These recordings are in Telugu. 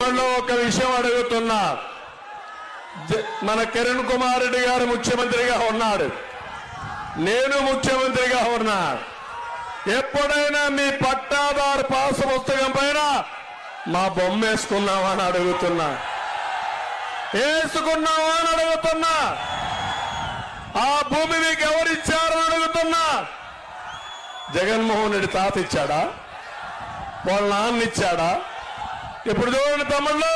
తమ్ముళ్ళు ఒక విషయం అడుగుతున్నా. మన కిరణ్ కుమార్ రెడ్డి గారు ముఖ్యమంత్రిగా ఉన్నాడు, నేను ముఖ్యమంత్రిగా ఉన్నా. ఎప్పుడైనా మీ పట్టాదారు పాసు పుస్తకం పైన మా బొమ్మ వేసుకున్నావా అని అడుగుతున్నా, వేసుకున్నావా అని అడుగుతున్నా. ఆ భూమి మీకు ఎవరిచ్చారని అడుగుతున్నా. జగన్మోహన్ రెడ్డి తాత ఇచ్చాడా, వాళ్ళ నాన్న ఇచ్చాడా? ఇప్పుడు చూడండి తమ్ముళ్ళు,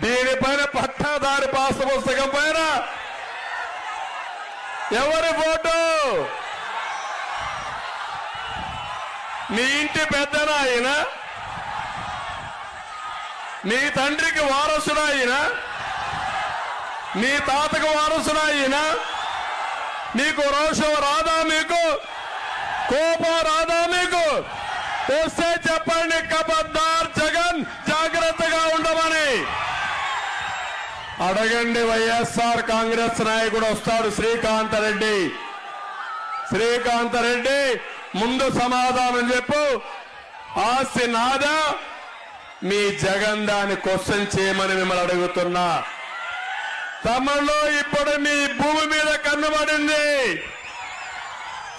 దీనిపైన పట్టాదారి పాస్ పుస్తకం పైన ఎవరి ఫోటో? మీ ఇంటి పెద్దనా ఆయన? మీ తండ్రికి వారసుడా ఆయన? మీ తాతకు వారసుడా ఆయన? మీకు రోషం రాదా? మీకు కోపం రాదా? మీకు వస్తే చెప్పండి, ఖబర్దార్ జగన్ జాగ్రత్తగా ఉండమని అడగండి. వైఎస్ఆర్ కాంగ్రెస్ నాయకుడు వస్తాడు, శ్రీకాంత్ రెడ్డి. శ్రీకాంత్ రెడ్డి, ముందు సమాధానం చెప్పు. ఆస్తి నాదా, మీ జగన్ దాన్ని క్వశ్చన్ చేయమని మిమ్మల్ని అడుగుతున్నా. తమిళలో ఇప్పుడు మీ భూమి మీద కన్నుబడింది.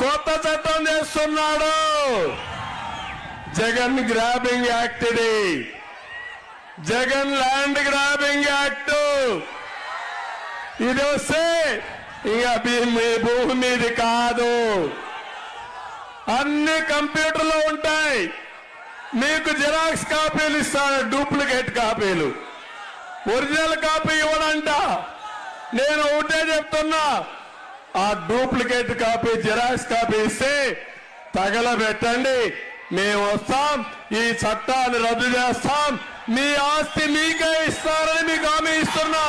కొత్త చట్టం చేస్తున్నాడు, జగన్ గ్రాబింగ్ యాక్ట్. ఇది జగన్ ల్యాండ్ గ్రాబింగ్ యాక్ట్. ఇది వస్తే ఇక మీ భూమి మీది కాదు. అన్ని కంప్యూటర్లో ఉంటాయి. మీకు జిరాక్స్ కాపీలు ఇస్తాను, డూప్లికేట్ కాపీలు. ఒరిజినల్ కాపీ ఇవ్వడంట. నేను ఒకటే చెప్తున్నా, ఆ డూప్లికేట్ కాపీ జిరాక్స్ కాపీ ఇస్తే తగలబెట్టండి, మేము వస్తాం, ఈ చట్టాన్ని రద్దు చేస్తాం, మీ ఆస్తి మీకే ఇస్తారని మీకు హామీ ఇస్తున్నా.